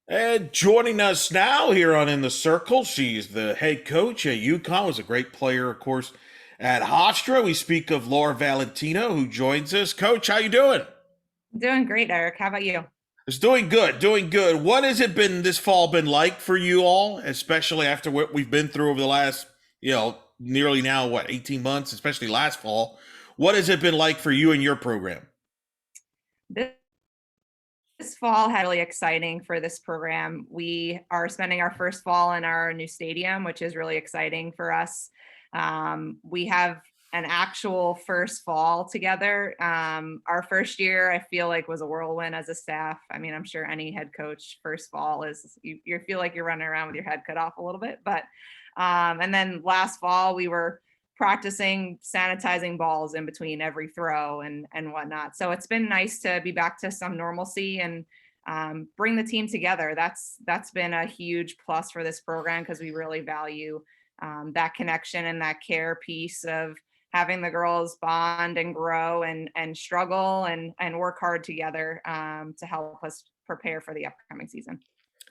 And joining us now here on In the Circle, she's the head coach at UConn, was a great player, of course, at Hofstra. We speak of Laura Valentino, who joins us. Coach, how you doing? Doing great, Eric. How about you? It's doing good, doing good. What has it been this fall been like for you all, especially after what we've been through over the last, nearly now, 18 months, especially last fall? What has it been like for you and your program? This, this fall had really exciting for this program. We are spending our first fall in our new stadium, which is really exciting for us. We have an actual first fall together. Our first year, I feel like, was a whirlwind as a staff. I mean, I'm sure any head coach first fall is you feel like you're running around with your head cut off a little bit, but and then last fall we were practicing sanitizing balls in between every throw and whatnot. So it's been nice to be back to some normalcy and bring the team together. That's been a huge plus for this program because we really value that connection and that care piece of having the girls bond and grow and struggle and work hard together to help us prepare for the upcoming season.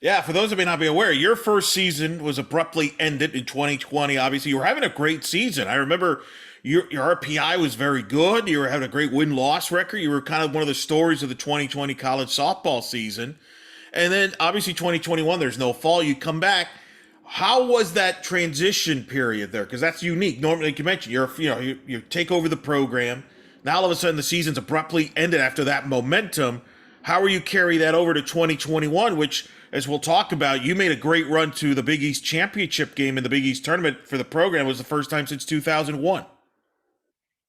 Yeah, for those who may not be aware, your first season was abruptly ended in 2020. Obviously, you were having a great season. I remember your RPI was very good. You were having a great win-loss record. You were kind of one of the stories of the 2020 college softball season. And then obviously 2021, there's no fall. You come back. How was that transition period there? Because that's unique. Normally, like you mentioned, you take over the program. Now all of a sudden the season's abruptly ended after that momentum. How are you carry that over to 2021, which, as we'll talk about, you made a great run to the Big East championship game in the Big East tournament for the program. It was the first time since 2001.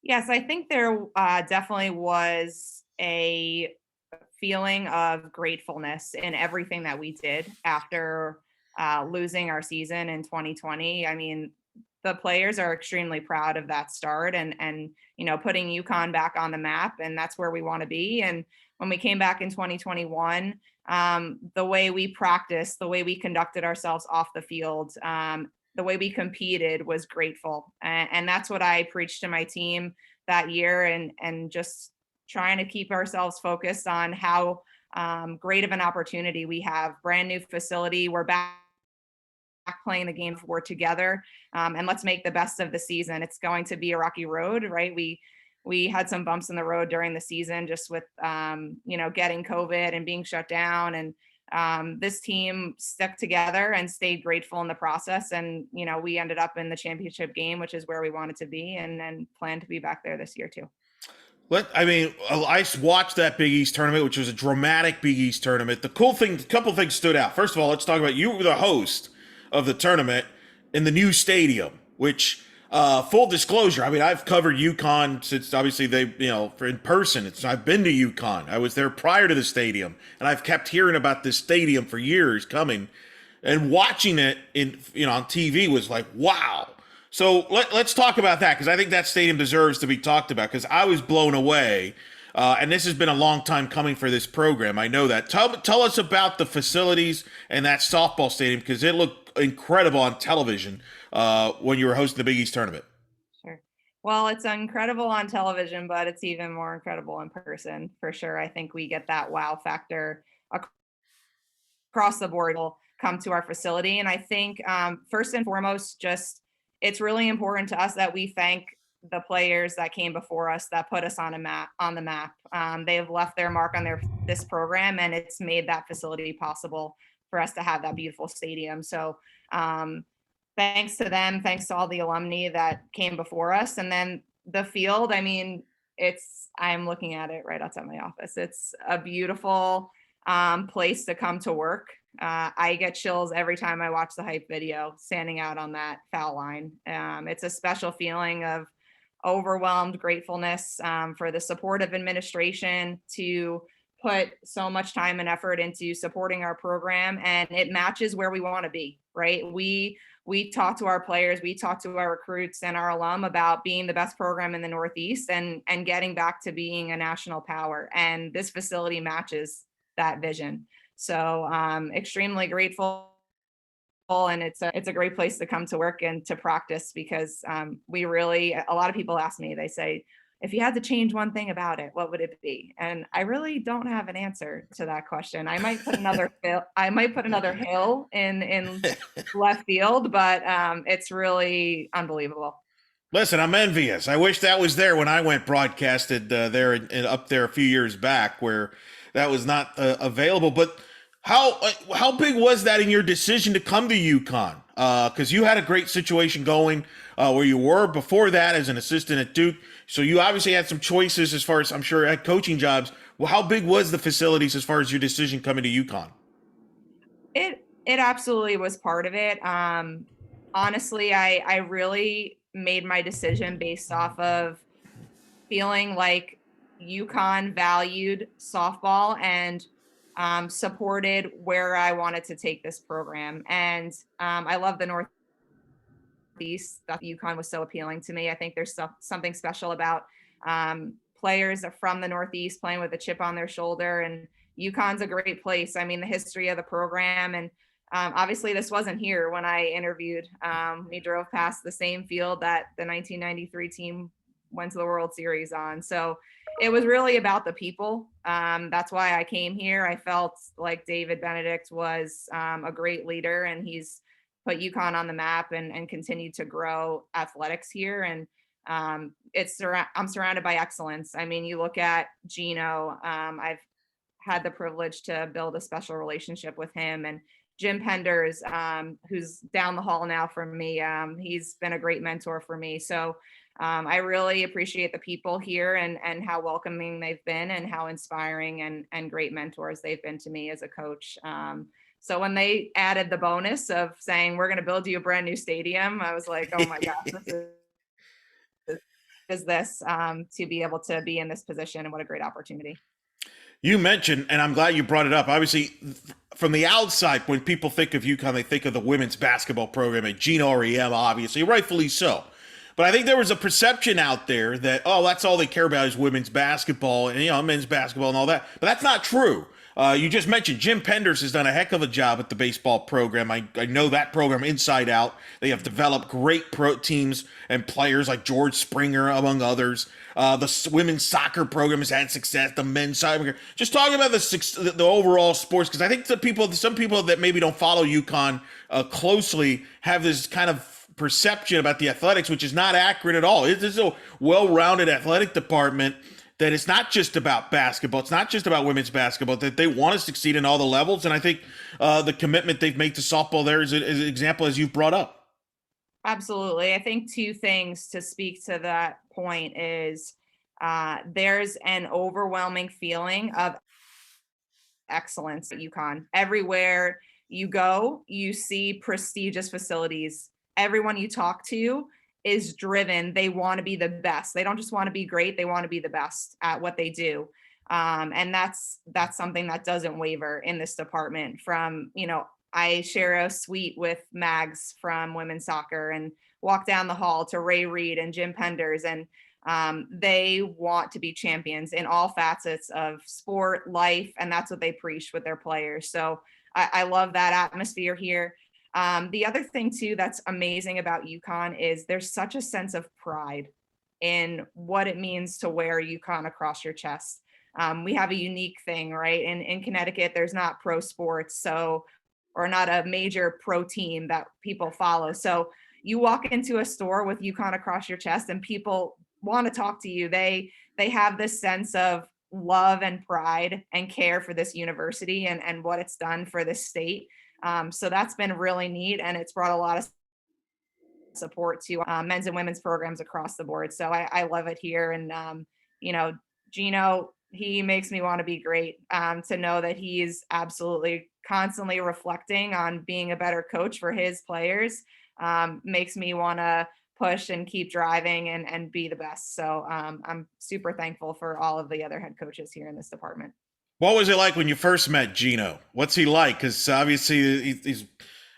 Yes, I think there definitely was a feeling of gratefulness in everything that we did after losing our season in 2020. I mean, the players are extremely proud of that start and putting UConn back on the map, and that's where we want to be. And when we came back in 2021, the way we practiced, the way we conducted ourselves off the field, the way we competed was grateful, and that's what I preached to my team that year, and just trying to keep ourselves focused on how great of an opportunity we have. Brand new facility, we're back playing the game, we're together, and let's make the best of the season. It's going to be a rocky road, right? We had some bumps in the road during the season just with getting COVID and being shut down, and this team stuck together and stayed grateful in the process. And we ended up in the championship game, which is where we wanted to be, and then plan to be back there this year too. I watched that Big East tournament, which was a dramatic Big East tournament. The cool thing, a couple of things stood out. First of all, let's talk about you were the host of the tournament in the new stadium, which, full disclosure, I mean, I've covered UConn since obviously in person. I've been to UConn. I was there prior to the stadium, and I've kept hearing about this stadium for years coming, and watching it on TV was like, wow. So let's talk about that because I think that stadium deserves to be talked about because I was blown away. And this has been a long time coming for this program. I know that. Tell us about the facilities and that softball stadium because it looked incredible on television when you were hosting the Big East tournament. Sure. Well, it's incredible on television, but it's even more incredible in person for sure. I think we get that wow factor across the board. Will come to our facility, and I think first and foremost, just it's really important to us that we thank the players that came before us that put us on the map. They have left their mark on this program, and it's made that facility possible for us to have that beautiful stadium. So thanks to them, thanks to all the alumni that came before us. And then the field, I mean, I'm looking at it right outside my office. It's a beautiful place to come to work. I get chills every time I watch the hype video standing out on that foul line. It's a special feeling of overwhelmed gratefulness for the support of administration to put so much time and effort into supporting our program, and it matches where we want to be, right? We talk to our players, we talk to our recruits and our alum about being the best program in the Northeast and getting back to being a national power, and this facility matches that vision. So extremely grateful, and it's a great place to come to work and to practice because a lot of people ask me, they say, if you had to change one thing about it, what would it be? And I really don't have an answer to that question. I might put another hill in left field, but it's really unbelievable. Listen, I'm envious. I wish that was there when I went broadcasted there up there a few years back, where that was not available. But how big was that in your decision to come to UConn? Because you had a great situation going where you were before that as an assistant at Duke, so you obviously had some choices as far as I'm sure at coaching jobs. Well, how big was the facilities as far as your decision coming to UConn? It absolutely was part of it. Honestly, I really made my decision based off of feeling like UConn valued softball and supported where I wanted to take this program. And I love the Northeast. That UConn was so appealing to me. I think there's something special about players from the Northeast playing with a chip on their shoulder. And UConn's a great place. I mean, the history of the program. And obviously, this wasn't here when I interviewed. We drove past the same field that the 1993 team went to the World Series on. So it was really about the people. That's why I came here. I felt like David Benedict was a great leader, and he's put UConn on the map and continued to grow athletics here. And I'm surrounded by excellence. I mean, you look at Geno. I've had the privilege to build a special relationship with him, and Jim Penders, who's down the hall now from me. He's been a great mentor for me. So I really appreciate the people here and how welcoming they've been and how inspiring and great mentors they've been to me as a coach. So when they added the bonus of saying, we're going to build you a brand new stadium, I was like, oh my gosh, this to be able to be in this position, and what a great opportunity. You mentioned, and I'm glad you brought it up. Obviously, from the outside, when people think of UConn, they think of the women's basketball program and Geno Auriemma, obviously, rightfully so. But I think there was a perception out there that, oh, that's all they care about is women's basketball and, men's basketball and all that. But that's not true. You just mentioned Jim Penders has done a heck of a job at the baseball program. I know that program inside out. They have developed great pro teams and players like George Springer, among others. The women's soccer program has had success. The men's soccer. Just talking about the overall sports, because I think some people that maybe don't follow UConn closely have this kind of perception about the athletics, which is not accurate at all. It is a well-rounded athletic department that it's not just about basketball. It's not just about women's basketball, that they want to succeed in all the levels. And I think the commitment they've made to softball there is an example, as you've brought up. Absolutely. I think two things to speak to that point is there's an overwhelming feeling of excellence at UConn. Everywhere you go, you see prestigious facilities. Everyone you talk to is driven. They want to be the best. They don't just want to be great. They want to be the best at what they do. And that's something that doesn't waver in this department. I share a suite with Mags from women's soccer and walk down the hall to Ray Reed and Jim Penders. And they want to be champions in all facets of sport, life, and that's what they preach with their players. So I love that atmosphere here. The other thing too that's amazing about UConn is there's such a sense of pride in what it means to wear UConn across your chest. We have a unique thing, right? In Connecticut, there's not pro sports, or not a major pro team that people follow. So you walk into a store with UConn across your chest and people want to talk to you. They have this sense of love and pride and care for this university and what it's done for this state. So that's been really neat, and it's brought a lot of support to men's and women's programs across the board. So I love it here. And, Geno, he makes me want to be great, to know that he is absolutely constantly reflecting on being a better coach for his players, makes me want to push and keep driving and be the best. So I'm super thankful for all of the other head coaches here in this department. What was it like when you first met Geno? What's he like? Because obviously he's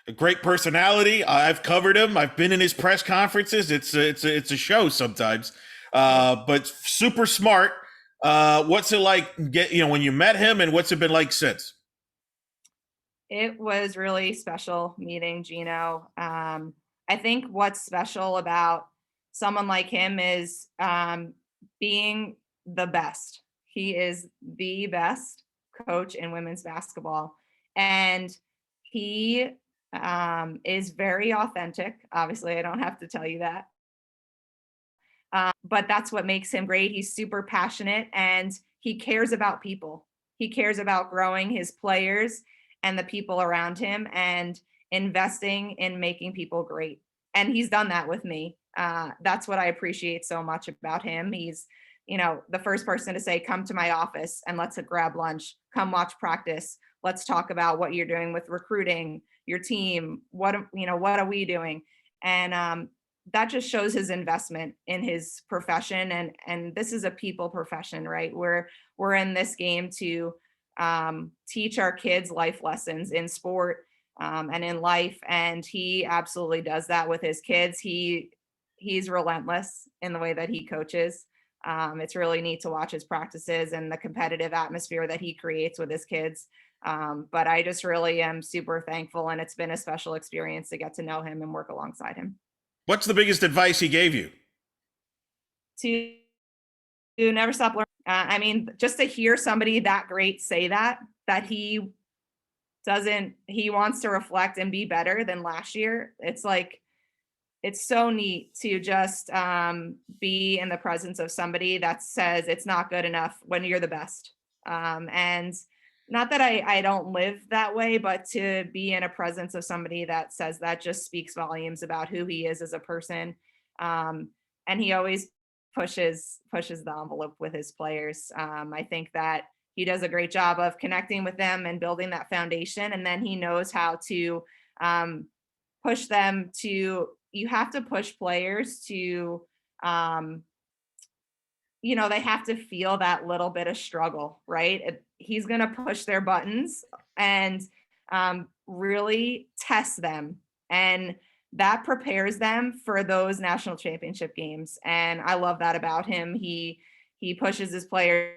a great personality. I've covered him. I've been in his press conferences. It's a show sometimes, but super smart. What's it like? When you met him, and what's it been like since? It was really special meeting Geno. I think what's special about someone like him is being the best. He is the best coach in women's basketball. And he is very authentic. Obviously, I don't have to tell you that. But that's what makes him great. He's super passionate and he cares about people. He cares about growing his players and the people around him and investing in making people great. And he's done that with me. That's what I appreciate so much about him. He's, the first person to say, come to my office and let's grab lunch, come watch practice. Let's talk about what you're doing with recruiting, your team. What are we doing? And that just shows his investment in his profession. And this is a people profession, right? We're in this game to teach our kids life lessons in sport and in life. And he absolutely does that with his kids. He's relentless in the way that he coaches. It's really neat to watch his practices and the competitive atmosphere that he creates with his kids. But I just really am super thankful, and it's been a special experience to get to know him and work alongside him. What's the biggest advice he gave you? To never stop learning. I mean, just to hear somebody that great say that he wants to reflect and be better than last year. It's like, it's so neat to just be in the presence of somebody that says it's not good enough when you're the best. And not that I don't live that way, but to be in a presence of somebody that says that just speaks volumes about who he is as a person. And he always pushes the envelope with his players. I think that he does a great job of connecting with them and building that foundation. And then he knows how to push them to, you have to push players to, they have to feel that little bit of struggle, right? He's going to push their buttons and really test them. And that prepares them for those national championship games. And I love that about him. He pushes his players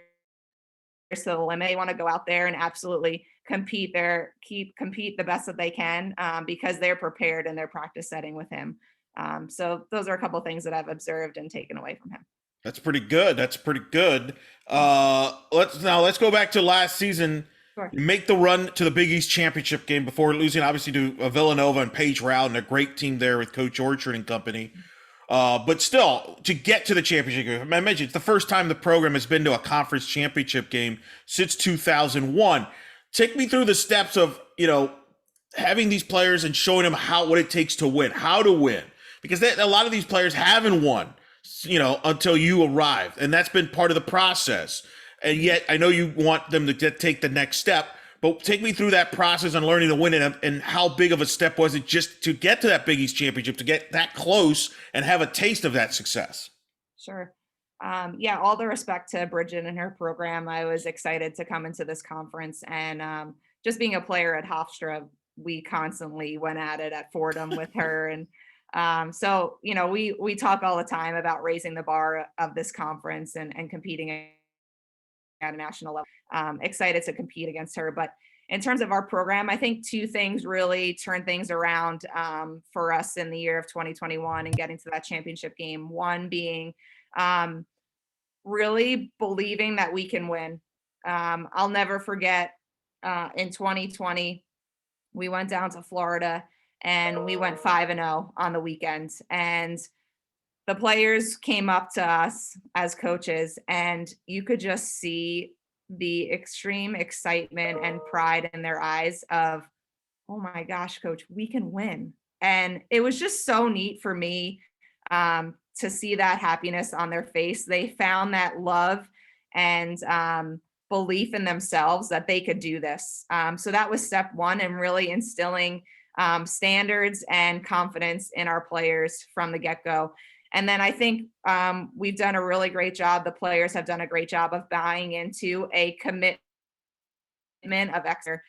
to the limit. They want to go out there and absolutely compete the best that they can because they're prepared in their practice setting with him. So those are a couple of things that I've observed and taken away from him. That's pretty good. Let's go back to last season. Sure. You make the run to the Big East championship game before losing, obviously, to Villanova and Paige Rowd and a great team there with Coach Orchard and company. But still, to get to the championship game, I mentioned it's the first time the program has been to a conference championship game since 2001. Take me through the steps of, having these players and showing them what it takes to win, how to win. Because a lot of these players haven't won, until you arrived. And that's been part of the process. And yet I know you want them to take the next step, but take me through that process on learning to win it and how big of a step was it just to get to that Big East championship, to get that close and have a taste of that success? Sure. All the respect to Bridget and her program. I was excited to come into this conference, and just being a player at Hofstra, we constantly went at it at Fordham with her. And so, we talk all the time about raising the bar of this conference and competing at a national level. Excited to compete against her. But in terms of our program, I think two things really turned things around for us in the year of 2021 and getting to that championship game. One being really believing that we can win. I'll never forget in 2020, we went down to Florida and we went 5-0 on the weekend. And the players came up to us as coaches, and you could just see the extreme excitement and pride in their eyes of, oh my gosh, coach, we can win. And it was just so neat for me to see that happiness on their face. They found that love and belief in themselves that they could do this. So that was step one, and really instilling standards and confidence in our players from the get-go. And then I think we've done a really great job. The players have done a great job of buying into a commitment of excellence.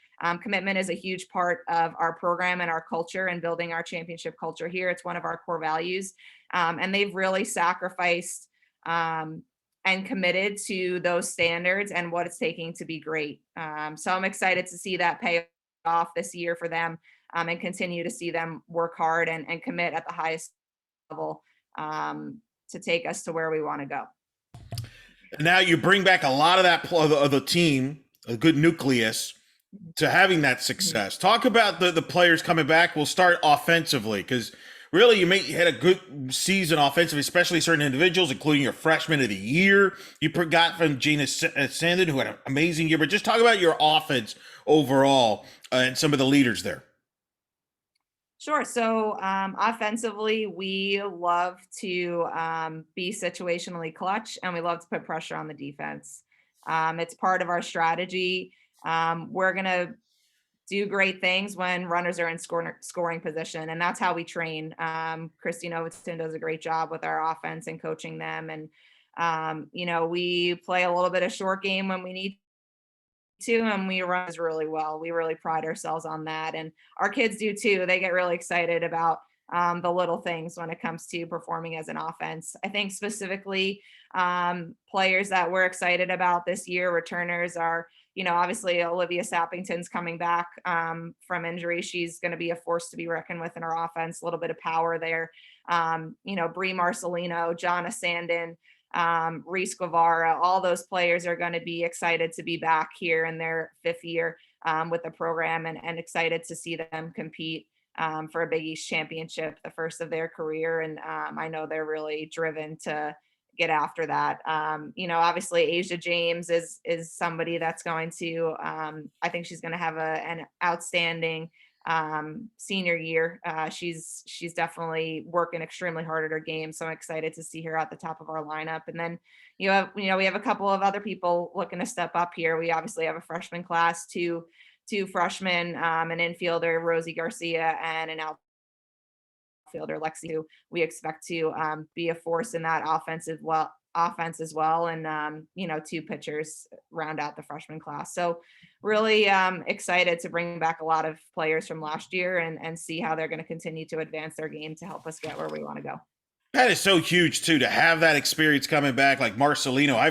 Commitment is a huge part of our program and our culture and building our championship culture here. It's one of our core values. And they've really sacrificed and committed to those standards and what it's taking to be great. So I'm excited to see that pay off this year for them and continue to see them work hard and commit at the highest level to take us to where we want to go. And now you bring back a lot of that of the team, a good nucleus, to having that Mhm. success. Talk about the players coming back. We'll start offensively because really you had a good season offensively, especially certain individuals, including your freshman of the year. You got from Geno Sandin, who had an amazing year. But just talk about your offense overall and some of the leaders there. Sure. So offensively, we love to be situationally clutch, and we love to put pressure on the defense. It's part of our strategy. We're going to do great things when runners are in scoring position, and that's how we train. Christine Overton does a great job with our offense and coaching them. And, we play a little bit of short game when we need to, and we run really well. We really pride ourselves on that, and our kids do too. They get really excited about the little things when it comes to performing as an offense. I think specifically players that we're excited about this year, returners are, obviously Olivia Sappington's coming back from injury. She's going to be a force to be reckoned with in our offense. A little bit of power there. Brie Marcelino, Jonna Sandin, Reese Guevara, all those players are going to be excited to be back here in their fifth year with the program, and excited to see them compete for a Big East championship, the first of their career. And I know they're really driven to get after that. Obviously Asia James is somebody that's going to, I think she's going to have an outstanding senior year. She's definitely working extremely hard at her game, so I'm excited to see her at the top of our lineup. And then we have a couple of other people looking to step up here. We obviously have a freshman class, two freshmen, an infielder Rosie Garcia and an outfielder Lexi, who we expect to be a force in that offense as well. And two pitchers round out the freshman class. So really excited to bring back a lot of players from last year, and see how they're going to continue to advance their game to help us get where we want to go. That is so huge too to have that experience coming back. Like Marcelino, I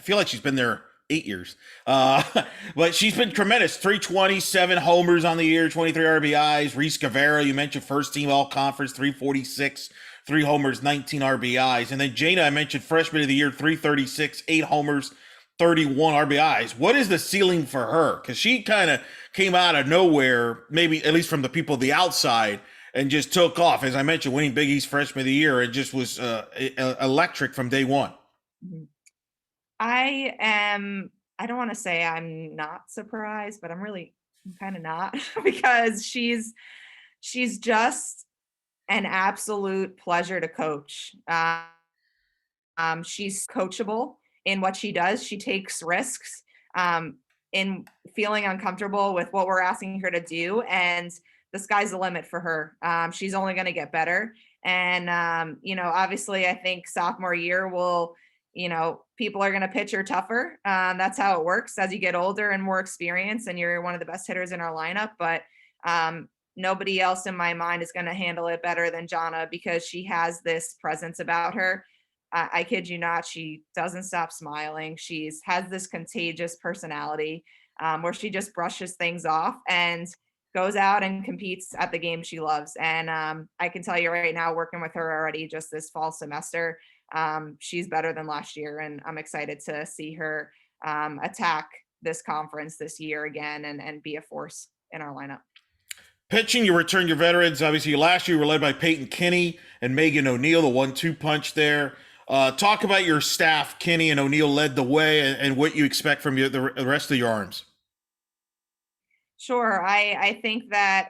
feel like she's been there 8 years, but she's been tremendous. 327 homers on the year, 23 RBIs. Reese Guevara, you mentioned first team all conference, 346, 3 homers, 19 RBIs, and then Geno, I mentioned freshman of the year, 336, 8 homers, 31 RBIs. What is the ceiling for her? Because she kind of came out of nowhere, maybe at least from the people of the outside, and just took off. As I mentioned, winning Big East Freshman of the Year, it just was electric from day one. Mhm. I don't want to say I'm not surprised, but I'm kind of not because she's just an absolute pleasure to coach. She's coachable in what she does. She takes risks in feeling uncomfortable with what we're asking her to do, and the sky's the limit for her. She's only going to get better. And obviously, I think sophomore year will, people are going to pitch her tougher. That's how it works as you get older and more experience, and you're one of the best hitters in our lineup. But nobody else in my mind is going to handle it better than Jonna, because she has this presence about her. I kid you not, she doesn't stop smiling. She's has this contagious personality where she just brushes things off and goes out and competes at the game she loves. And I can tell you right now, working with her already just this fall semester, she's better than last year. And I'm excited to see her attack this conference this year again, and be a force in our lineup. Pitching, you return your veterans. Obviously, last year you were led by Peyton Kinney and Megan O'Neill, the 1-2 punch there. Talk about your staff. Kinney and O'Neill led the way, and what you expect from the rest of your arms. Sure. I think that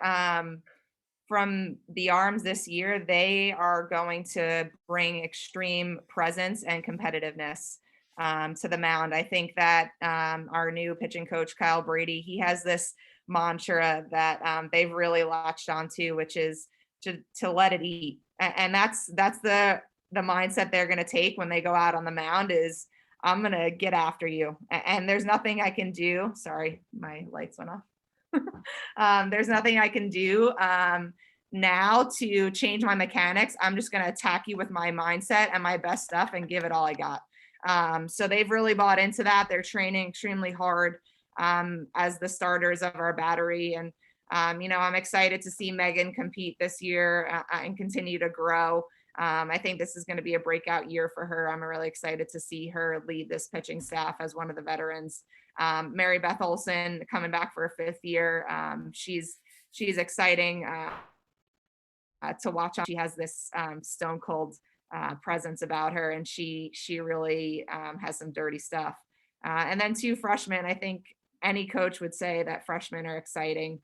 from the arms this year, they are going to bring extreme presence and competitiveness to the mound. I think that our new pitching coach, Kyle Brady, he has this mantra that they've really latched onto, which is to let it eat. And that's the mindset they're going to take when they go out on the mound is, I'm going to get after you. And there's nothing I can do. Sorry, my lights went off. There's nothing I can do now to change my mechanics. I'm just going to attack you with my mindset and my best stuff and give it all I got. So they've really bought into that. They're training extremely hard as the starters of our battery. And, I'm excited to see Megan compete this year and continue to grow. I think this is going to be a breakout year for her. I'm really excited to see her lead this pitching staff as one of the veterans. Mary Beth Olson coming back for a 5th year. She's exciting to watch. She has this stone cold presence about her, and she really has some dirty stuff. And then 2 freshmen. I think any coach would say that freshmen are exciting.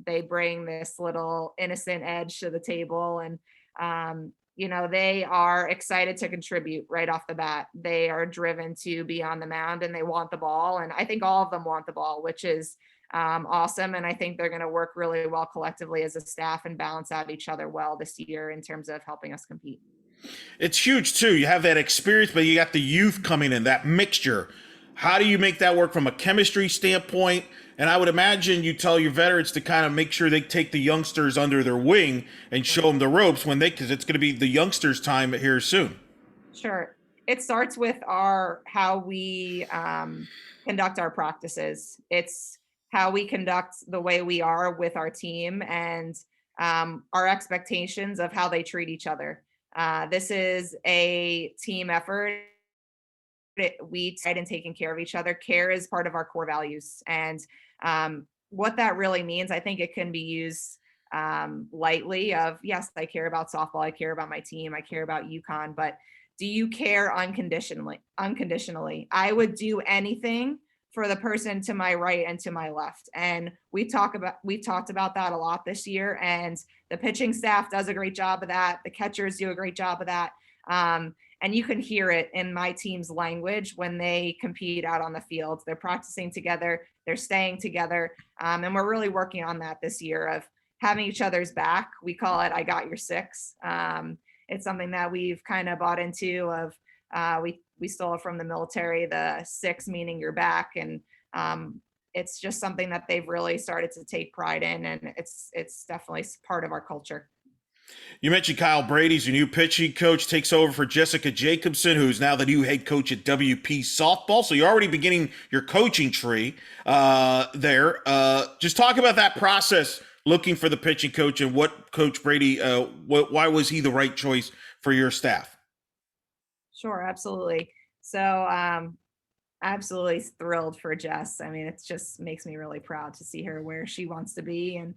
They bring this little innocent edge to the table, and they are excited to contribute right off the bat. They are driven to be on the mound, and they want the ball. And I think all of them want the ball, which is awesome. And I think they're going to work really well collectively as a staff and balance out each other well this year in terms of helping us compete. It's huge too. You have that experience, but you got the youth coming in, that mixture. How do you make that work from a chemistry standpoint? And I would imagine you tell your veterans to kind of make sure they take the youngsters under their wing and show them the ropes because it's going to be the youngsters' time here soon. Sure. It starts with how we conduct our practices. It's how we conduct the way we are with our team, and our expectations of how they treat each other. This is a team effort. We try in taking care of each other. Care is part of our core values. And what that really means, I think it can be used lightly of, yes, I care about softball. I care about my team. I care about UConn, but do you care unconditionally? I would do anything for the person to my right and to my left. And we've talked about that a lot this year. And the pitching staff does a great job of that. The catchers do a great job of that. And you can hear it in my team's language when they compete out on the field. They're practicing together, they're staying together. And we're really working on that this year of having each other's back. We call it, I got your 6. It's something that we've kind of bought into of, we stole it from the military, the 6 meaning your back. And it's just something that they've really started to take pride in. And it's definitely part of our culture. You mentioned Kyle Brady's your new pitching coach, takes over for Jessica Jacobson, who's now the new head coach at WP Softball. So you're already beginning your coaching tree there. Just talk about that process, looking for the pitching coach, and what Coach Brady, why was he the right choice for your staff? Sure, absolutely. So absolutely thrilled for Jess. I mean, it just makes me really proud to see her where she wants to be. And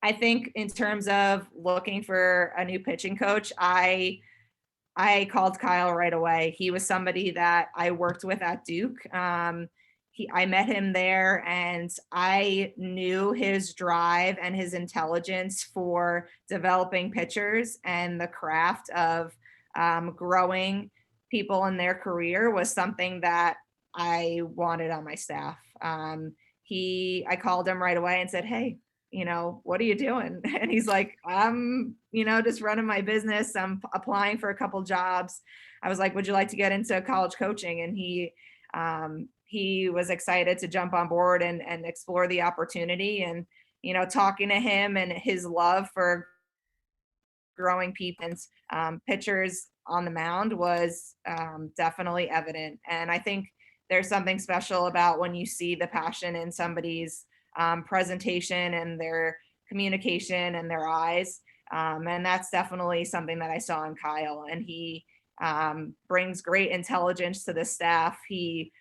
I think in terms of looking for a new pitching coach, I called Kyle right away. He was somebody that I worked with at Duke. I met him there, and I knew his drive and his intelligence for developing pitchers and the craft of growing people in their career was something that I wanted on my staff. I called him right away and said, "Hey, what are you doing?" And he's like, "I'm, just running my business. I'm applying for a couple jobs." I was like, "Would you like to get into college coaching?" And he was excited to jump on board and explore the opportunity. And, talking to him and his love for growing people and pitchers on the mound was definitely evident. And I think there's something special about when you see the passion in somebody's presentation and their communication and their eyes. And that's definitely something that I saw in Kyle. And he brings great intelligence to the staff. He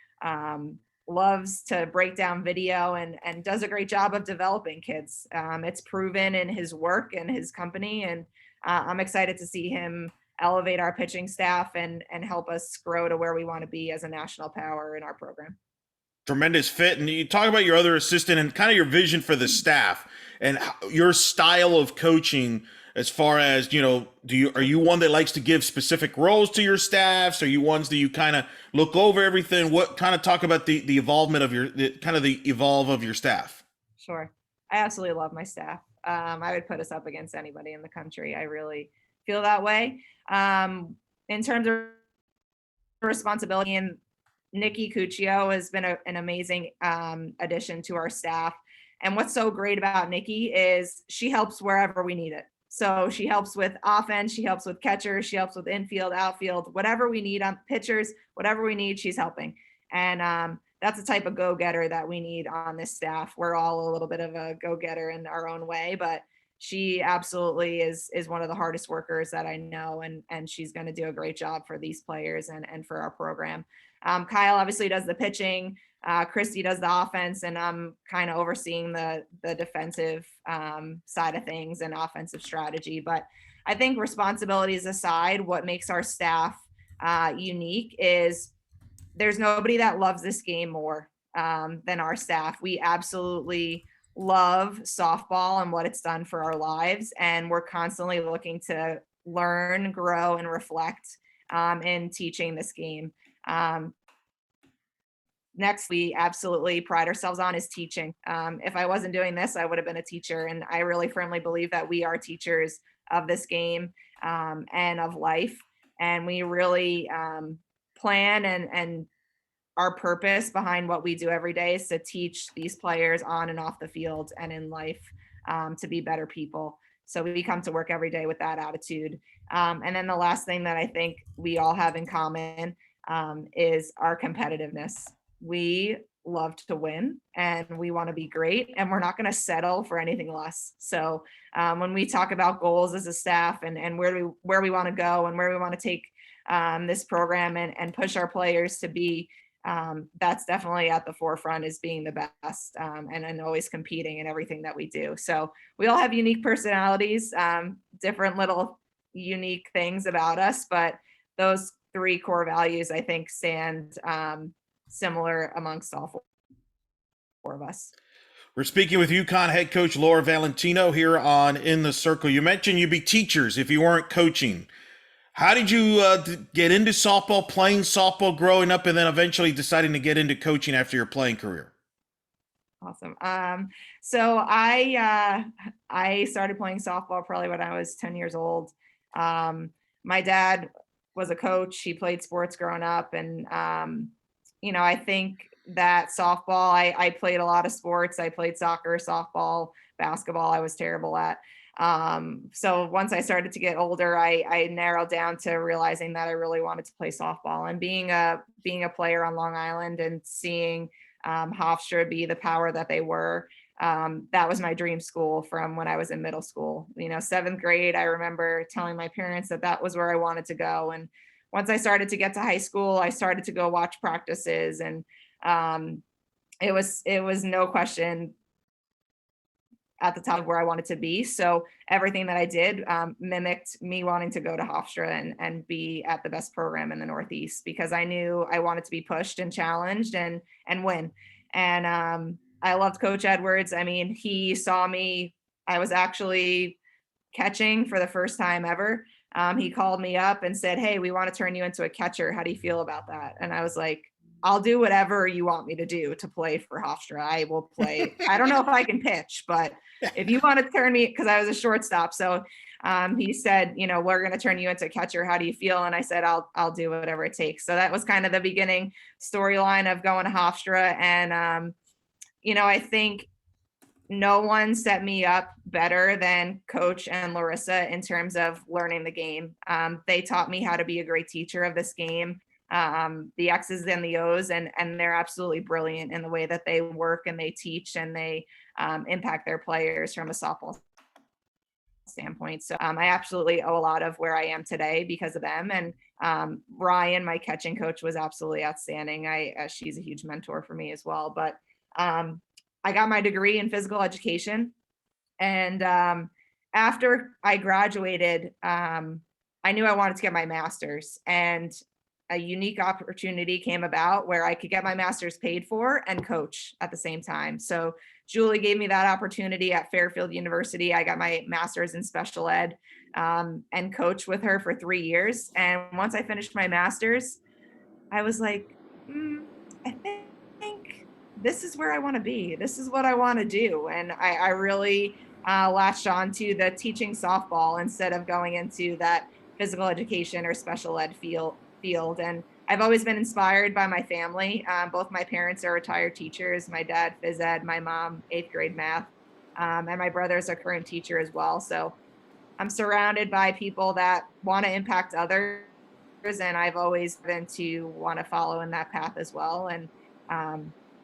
loves to break down video and does a great job of developing kids. It's proven in his work and his company. And I'm excited to see him elevate our pitching staff and help us grow to where we want to be as a national power in our program. Tremendous fit. And you talk about your other assistant and kind of your vision for the staff and your style of coaching as far as, are you one that likes to give specific roles to your staffs? Are you ones that you kind of look over everything? What kind of talk about the evolvement of the evolve of your staff? Sure. I absolutely love my staff. I would put us up against anybody in the country. I really feel that way. In terms of responsibility, and Nikki Cuccio has been an amazing addition to our staff. And what's so great about Nikki is she helps wherever we need it. So she helps with offense, she helps with catchers, she helps with infield, outfield, whatever we need on pitchers, whatever we need, she's helping. And that's the type of go-getter that we need on this staff. We're all a little bit of a go-getter in our own way, but she absolutely is one of the hardest workers that I know, and she's going to do a great job for these players and for our program. Kyle obviously does the pitching. Christy does the offense, and I'm kind of overseeing the defensive side of things and offensive strategy. But I think responsibilities aside, what makes our staff unique is there's nobody that loves this game more than our staff. We absolutely love softball and what it's done for our lives, and we're constantly looking to learn, grow, and reflect in teaching this game. Next, we absolutely pride ourselves on is teaching. If I wasn't doing this, I would have been a teacher. And I really firmly believe that we are teachers of this game and of life. And we really plan and our purpose behind what we do every day is to teach these players on and off the field and in life to be better people. So we come to work every day with that attitude. And then the last thing that I think we all have in common is our competitiveness. We love to win and we want to be great, and we're not going to settle for anything less. So when we talk about goals as a staff and where we want to go and where we want to take this program and push our players to be, that's definitely at the forefront, is being the best and always competing in everything that we do. So we all have unique personalities, different little unique things about us, but those three core values I think stand similar amongst all four of us. We're speaking with UConn head coach Laura Valentino here on In the Circle. You mentioned you'd be teachers if you weren't coaching. How did you get into softball, playing softball growing up, and then eventually deciding to get into coaching after your playing career? Awesome. So I started playing softball probably when I was 10 years old. My dad was a coach. He played sports growing up, and I think that softball, I played a lot of sports. I played soccer, softball, basketball. I was terrible at. So once I started to get older, I narrowed down to realizing that I really wanted to play softball, and being a player on Long Island and seeing Hofstra be the power that they were. That was my dream school from when I was in middle school. 7th grade, I remember telling my parents that was where I wanted to go. And once I started to get to high school, I started to go watch practices, and it was no question at the top of where I wanted to be. So everything that I did mimicked me wanting to go to Hofstra and be at the best program in the Northeast, because I knew I wanted to be pushed and challenged and win. And I loved Coach Edwards. I mean, he saw me. I was actually catching for the first time ever. He called me up and said, "Hey, we want to turn you into a catcher. How do you feel about that?" And I was like, "I'll do whatever you want me to do to play for Hofstra. I will play. I don't know if I can pitch, but if you want to turn me," because I was a shortstop. So he said, "We're going to turn you into a catcher. How do you feel?" And I said, I'll do whatever it takes. So that was kind of the beginning storyline of going to Hofstra. And, I think no one set me up better than Coach and Larissa in terms of learning the game. They taught me how to be a great teacher of this game. The X's and the O's, and they're absolutely brilliant in the way that they work and they teach and they impact their players from a softball standpoint. So I absolutely owe a lot of where I am today because of them. And Ryan, my catching coach, was absolutely outstanding. She's a huge mentor for me as well. But I got my degree in physical education, and after I graduated, I knew I wanted to get my master's, and a unique opportunity came about where I could get my master's paid for and coach at the same time. So Julie gave me that opportunity at Fairfield University. I got my master's in special ed and coached with her for 3 years. And once I finished my master's, I was like, I think this is where I want to be. This is what I want to do. And I really latched on to the teaching softball instead of going into that physical education or special ed field. And I've always been inspired by my family. Both my parents are retired teachers. My dad, phys ed, my mom, 8th grade math, and my brother's a current teacher as well. So I'm surrounded by people that want to impact others, and I've always been to want to follow in that path as well. And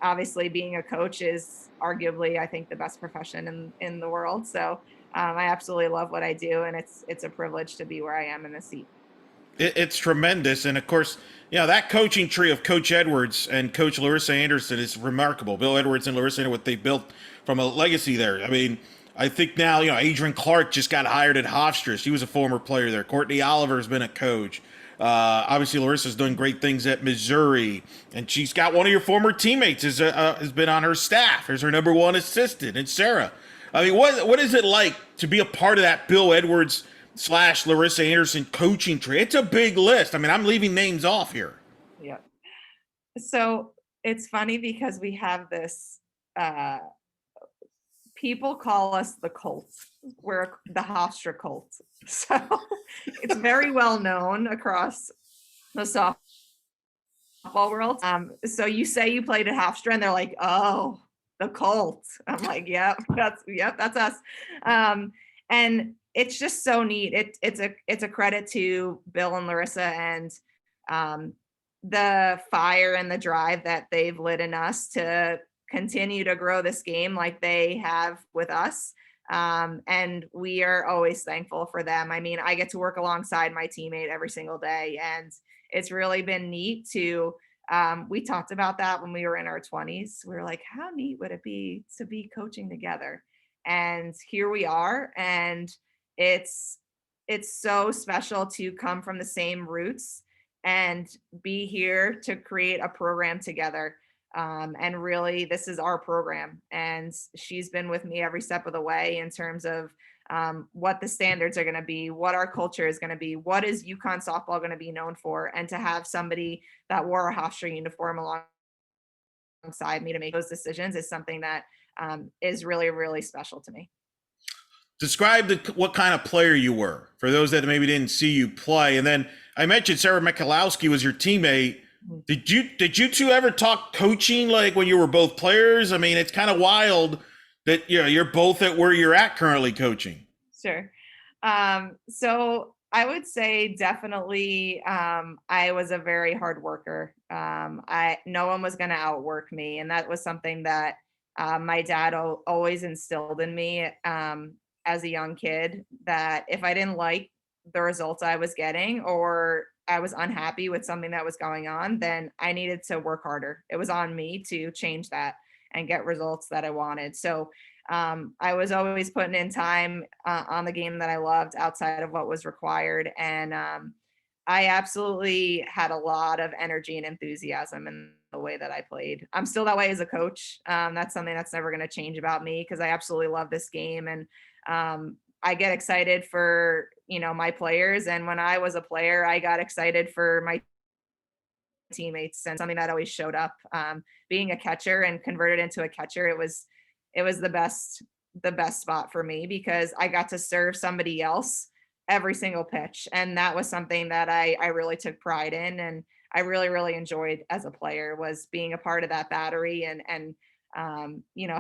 obviously being a coach is arguably, I think, the best profession in the world. So I absolutely love what I do, and it's a privilege to be where I am in the seat. It's tremendous. And of course, that coaching tree of Coach Edwards and Coach Larissa Anderson is remarkable. Bill Edwards and Larissa, what they built from a legacy there. I mean, I think now, Adrian Clark just got hired at Hofstra. She was a former player there. Courtney Oliver has been a coach. Obviously, Larissa's doing great things at Missouri, and she's got one of your former teammates has been on her staff as her number one assistant, and Sarah. I mean, what is it like to be a part of that Bill Edwards / Larissa Anderson coaching tree? It's a big list. I mean, I'm leaving names off here. Yeah. So it's funny because we have this, people call us the cult. We're the Hofstra cult. So it's very well known across the softball world. So you say you played at Hofstra and they're like, oh, the cult. I'm like, yep, that's us. And it's just so neat. It's a credit to Bill and Larissa and the fire and the drive that they've lit in us to continue to grow this game like they have with us. And we are always thankful for them. I mean, I get to work alongside my teammate every single day, and it's really been neat to. We talked about that when we were in our 20s. We were like, how neat would it be to be coaching together? And here we are, and it's so special to come from the same roots and be here to create a program together. And really, this is our program, and she's been with me every step of the way in terms of what the standards are going to be, what our culture is going to be, what is UConn softball going to be known for, and to have somebody that wore a Hofstra uniform alongside me to make those decisions is something that is really, really special to me. Describe what kind of player you were for those that maybe didn't see you play. And then I mentioned Sarah Michalowski was your teammate. Did you two ever talk coaching like when you were both players? I mean, it's kind of wild that you're both at where you're at currently coaching. Sure. So I would say definitely I was a very hard worker. No one was going to outwork me, and that was something that my dad always instilled in me as a young kid, that if I didn't like the results I was getting or I was unhappy with something that was going on, then I needed to work harder. It was on me to change that and get results that I wanted. So I was always putting in time on the game that I loved outside of what was required. And I absolutely had a lot of energy and enthusiasm in the way that I played. I'm still that way as a coach. That's something that's never going to change about me because I absolutely love this game. And I get excited for, my players. And when I was a player, I got excited for my teammates, and something that always showed up. Being a catcher and converted into a catcher, it was the best spot for me because I got to serve somebody else every single pitch. And that was something that I really took pride in, and I really, really enjoyed as a player, was being a part of that battery and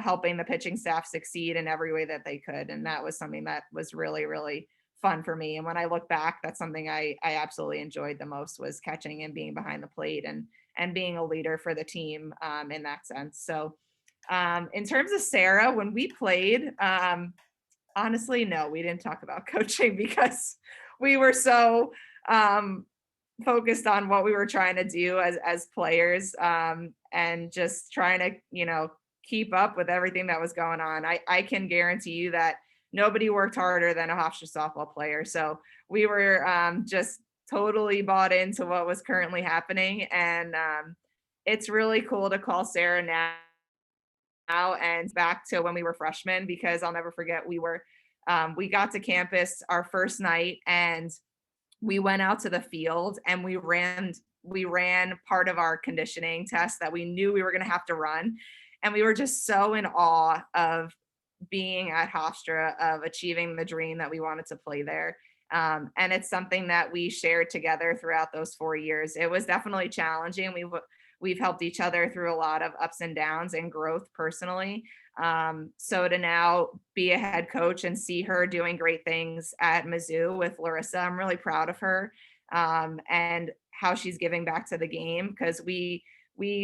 helping the pitching staff succeed in every way that they could. And that was something that was really, really fun for me. And when I look back, that's something I absolutely enjoyed the most, was catching and being behind the plate and being a leader for the team in that sense. So in terms of Sarah, when we played, honestly, no, we didn't talk about coaching because we were so focused on what we were trying to do as players and just trying to, keep up with everything that was going on. I can guarantee you that nobody worked harder than a Hofstra softball player. So we were just totally bought into what was currently happening. And it's really cool to call Sarah now and back to when we were freshmen, because I'll never forget, we got to campus our first night and we went out to the field and we ran part of our conditioning test that we knew we were going to have to run. And we were just so in awe of being at Hofstra, of achieving the dream that we wanted to play there. And it's something that we shared together throughout those 4 years. It was definitely challenging. We've helped each other through a lot of ups and downs and growth personally. So to now be a head coach and see her doing great things at Mizzou with Larissa, I'm really proud of her and how she's giving back to the game, because we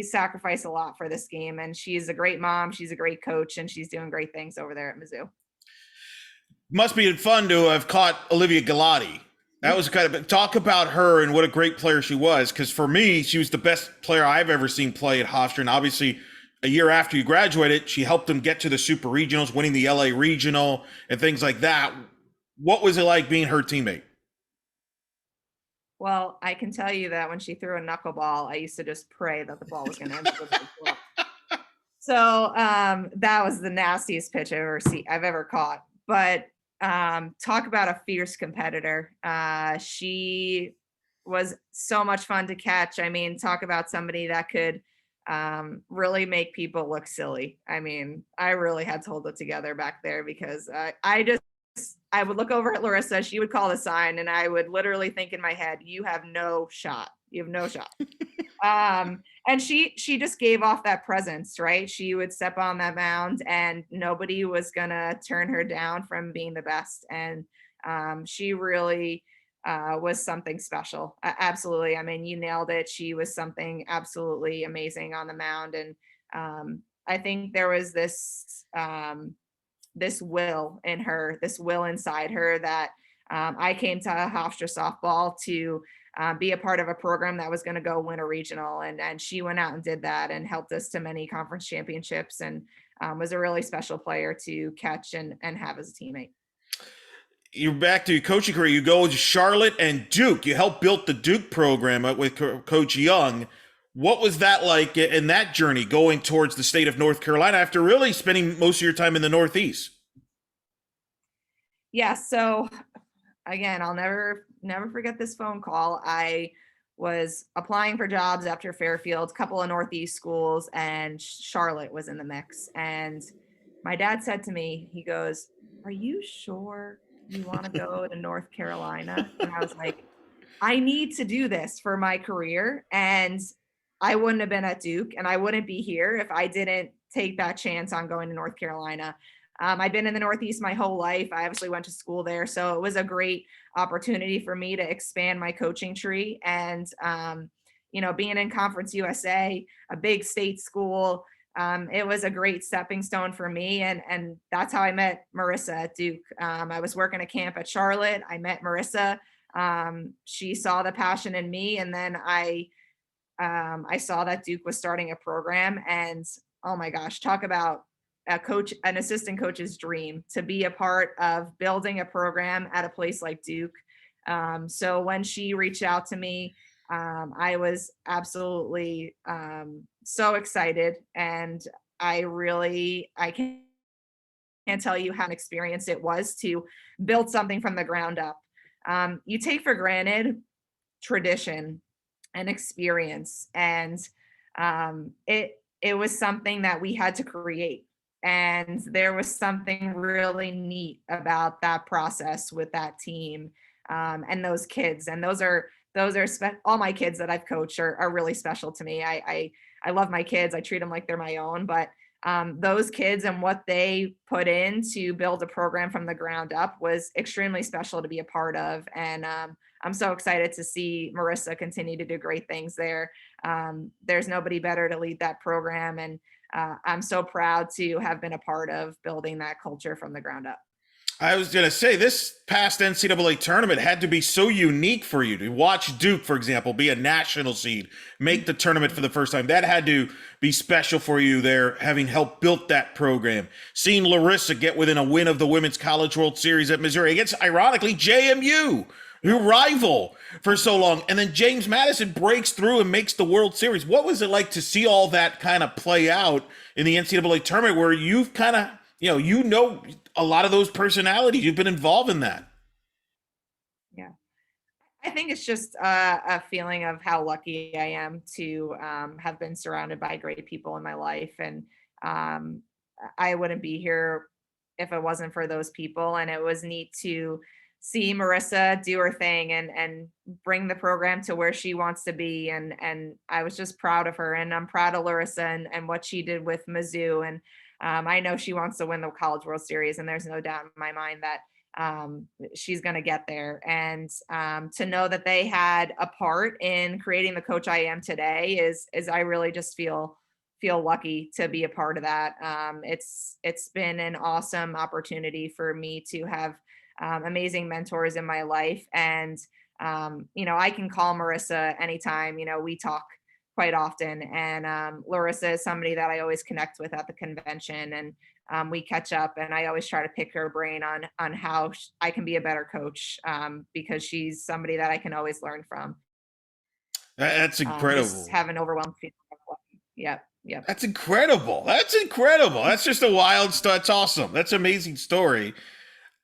sacrifice a lot for this game, and she's a great mom, she's a great coach, and she's doing great things over there at Mizzou. Must be fun to have caught Olivia Galati. That was kind of talk about her and what a great player she was. Because for me, she was the best player I've ever seen play at Hofstra. And obviously, a year after you graduated, she helped them get to the Super Regionals, winning the LA Regional and things like that. What was it like being her teammate? Well, I can tell you that when she threw a knuckleball, I used to just pray that the ball was going to enter the ball. So that was the nastiest pitch I've ever caught. But talk about a fierce competitor. She was so much fun to catch. I mean, talk about somebody that could really make people look silly. I mean, I really had to hold it together back there because I would look over at Larissa, she would call the sign, and I would literally think in my head, you have no shot. You have no shot. And she just gave off that presence, right? She would step on that mound and nobody was gonna turn her down from being the best. And she really was something special. Absolutely. I mean, you nailed it. She was something absolutely amazing on the mound. And I think there was this will in her, this will inside her that I came to Hofstra softball to be a part of a program that was going to go win a regional. And she went out and did that and helped us to many conference championships and was a really special player to catch and have as a teammate. You're back to your coaching career. You go to Charlotte and Duke. You helped build the Duke program with Coach Young. What was that like in that journey going towards the state of North Carolina after really spending most of your time in the Northeast? Yeah. So again, I'll never forget this phone call. I was applying for jobs after Fairfield, a couple of Northeast schools, and Charlotte was in the mix. And my dad said to me, he goes, "Are you sure you want to go to North Carolina?" And I was like, I need to do this for my career. And I wouldn't have been at Duke and I wouldn't be here if I didn't take that chance on going to North Carolina. I've been in the Northeast my whole life. I obviously went to school there. So it was a great opportunity for me to expand my coaching tree. And, being in Conference USA, a big state school, it was a great stepping stone for me. And that's how I met Marissa at Duke. I was working a camp at Charlotte. I met Marissa. She saw the passion in me. And then I saw that Duke was starting a program and oh my gosh, talk about an assistant coach's dream to be a part of building a program at a place like Duke. So when she reached out to me, I was absolutely so excited. And I can't tell you how an experience it was to build something from the ground up. You take for granted tradition and experience, and it was something that we had to create. And there was something really neat about that process with that team and those kids. And all my kids that I've coached are really special to me. I love my kids. I treat them like they're my own, but those kids and what they put in to build a program from the ground up was extremely special to be a part of. And I'm so excited to see Marissa continue to do great things there. There's nobody better to lead that program. And I'm so proud to have been a part of building that culture from the ground up. I was going to say, this past NCAA tournament had to be so unique for you to watch Duke, for example, be a national seed, make the tournament for the first time. That had to be special for you there, having helped build that program. Seeing Larissa get within a win of the Women's College World Series at Missouri against, ironically, JMU, your rival for so long. And then James Madison breaks through and makes the World Series. What was it like to see all that kind of play out in the NCAA tournament where you've kind of, a lot of those personalities, you've been involved in that? Yeah. I think it's just a feeling of how lucky I am to have been surrounded by great people in my life. And I wouldn't be here if it wasn't for those people. And it was neat to see Marissa do her thing and bring the program to where she wants to be. And I was just proud of her. And I'm proud of Larissa and what she did with Mizzou. And I know she wants to win the College World Series, and there's no doubt in my mind that she's going to get there. And to know that they had a part in creating the coach I am today is I really just feel feel lucky to be a part of that. It's been an awesome opportunity for me to have amazing mentors in my life. And, I can call Marissa anytime. We talk quite often. And Larissa is somebody that I always connect with at the convention. And we catch up, and I always try to pick her brain on how I can be a better coach, because she's somebody that I can always learn from. That's Just incredible. have an overwhelmed feeling of lucky. Yep, yep. That's incredible. That's incredible. That's just a wild stuff. That's awesome. That's an amazing story.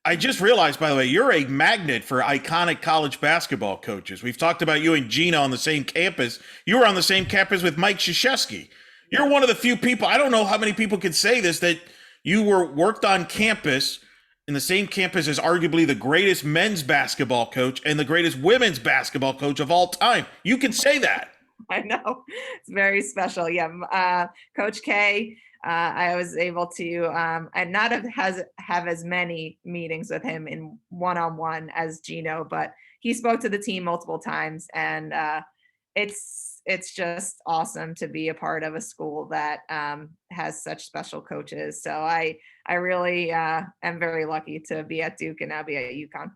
I just realized, by the way, you're a magnet for iconic college basketball coaches. We've talked about you and Geno on the same campus. You were on the same campus with Mike Krzyzewski. You're one of the few people, I don't know how many people can say this, that you worked on campus, in the same campus as arguably the greatest men's basketball coach and the greatest women's basketball coach of all time. You can say that. I know, it's very special. Yeah, Coach K. I was able to and not have as many meetings with him in one-on-one as Geno, but he spoke to the team multiple times, and it's just awesome to be a part of a school that has such special coaches. So I really am very lucky to be at Duke and now be at UConn.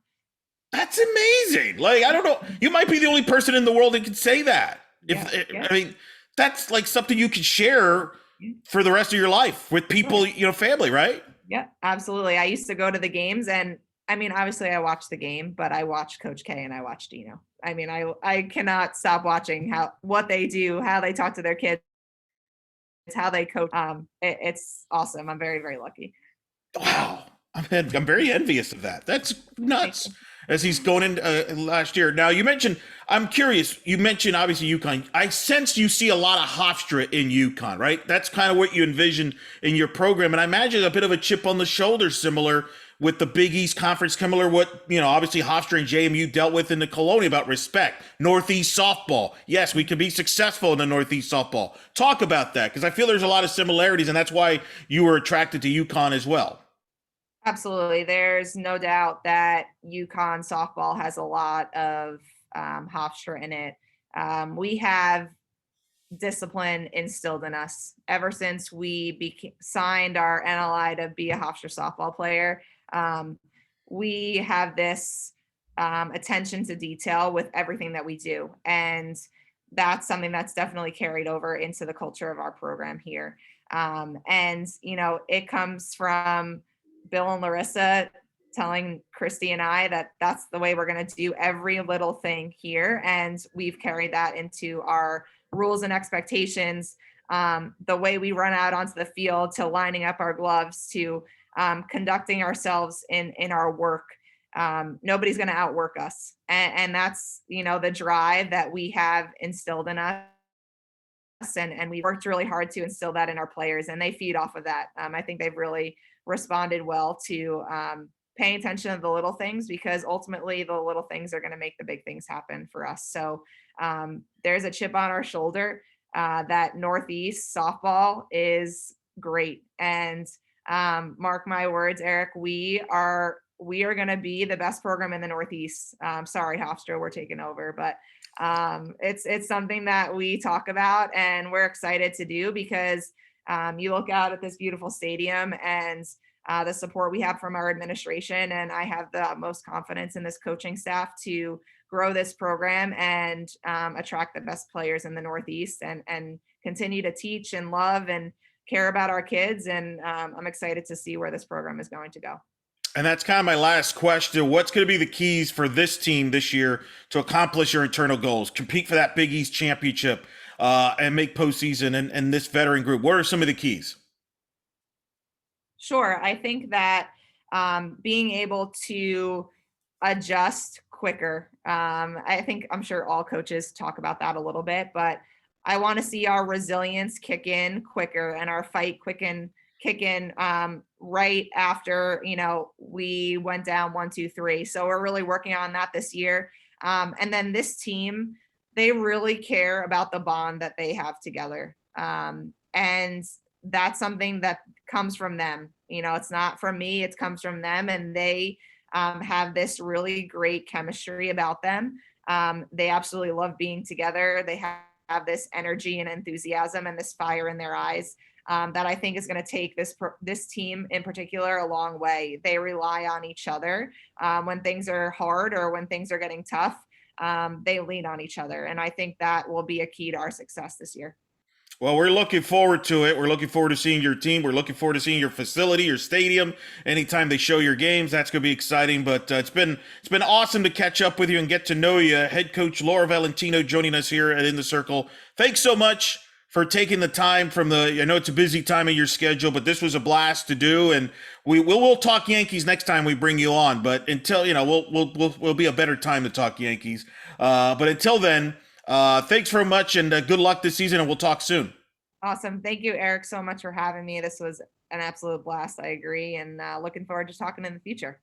That's amazing. Like, I don't know. You might be the only person in the world that can say that. Yeah, yeah. I mean, that's like something you can share for the rest of your life with people, family, right? Yeah, absolutely. I used to go to the games, and I mean, obviously I watched the game, but I watched Coach K and I watched Geno. I mean, I cannot stop watching what they do, how they talk to their kids, how they coach. It's awesome. I'm very, very lucky. Wow. I'm very envious of that. That's nuts. As he's going in last year. Now, I'm curious, you mentioned obviously UConn. I sense you see a lot of Hofstra in UConn, right? That's kind of what you envision in your program. And I imagine a bit of a chip on the shoulder, similar with the Big East Conference, similar what, obviously Hofstra and JMU dealt with in the Colonial about respect. Northeast softball. Yes, we can be successful in the Northeast softball. Talk about that, because I feel there's a lot of similarities, and that's why you were attracted to UConn as well. Absolutely. There's no doubt that UConn softball has a lot of Hofstra in it. We have discipline instilled in us ever since we signed our NLI to be a Hofstra softball player. We have this attention to detail with everything that we do. And that's something that's definitely carried over into the culture of our program here. It comes from Bill and Larissa telling Christy and I that that's the way we're going to do every little thing here. And we've carried that into our rules and expectations, the way we run out onto the field, to lining up our gloves, to conducting ourselves in our work. Nobody's going to outwork us. And that's, the drive that we have instilled in us. And we worked really hard to instill that in our players, and they feed off of that. I think they've really responded well to paying attention to the little things, because ultimately the little things are going to make the big things happen for us. So there's a chip on our shoulder that Northeast softball is great. And mark my words, Eric, we are going to be the best program in the Northeast. Sorry, Hofstra, we're taking over, but it's something that we talk about and we're excited to do, because you look out at this beautiful stadium and the support we have from our administration, and I have the utmost confidence in this coaching staff to grow this program and attract the best players in the Northeast, and continue to teach and love and care about our kids. And I'm excited to see where this program is going to go. And that's kind of my last question. What's going to be the keys for this team this year to accomplish your internal goals, compete for that Big East championship, and make postseason, and this veteran group? What are some of the keys? Sure. I think that being able to adjust quicker. I'm sure all coaches talk about that a little bit, but I want to see our resilience kick in quicker and our fight kick in right after, we went down 1-2-3. So we're really working on that this year. And then this team, they really care about the bond that they have together. And that's something that comes from them. It's not from me, it comes from them. And they have this really great chemistry about them. They absolutely love being together. They have have this energy and enthusiasm and this fire in their eyes that I think is going to take this team in particular a long way. They rely on each other when things are hard or when things are getting tough. They lean on each other, and I think that will be a key to our success this year. Well, we're looking forward to it. We're looking forward to seeing your team. We're looking forward to seeing your facility, your stadium. Anytime they show your games, that's going to be exciting. But it's been awesome to catch up with you and get to know you. Head coach Laura Valentino joining us here at In the Circle. Thanks so much for taking the time from I know it's a busy time of your schedule, but this was a blast to do. And we'll talk Yankees next time we bring you on. But until, we'll be a better time to talk Yankees. But until then, thanks very much and good luck this season, and we'll talk soon. Awesome. Thank you, Eric, so much for having me. This was an absolute blast. I agree. And looking forward to talking in the future.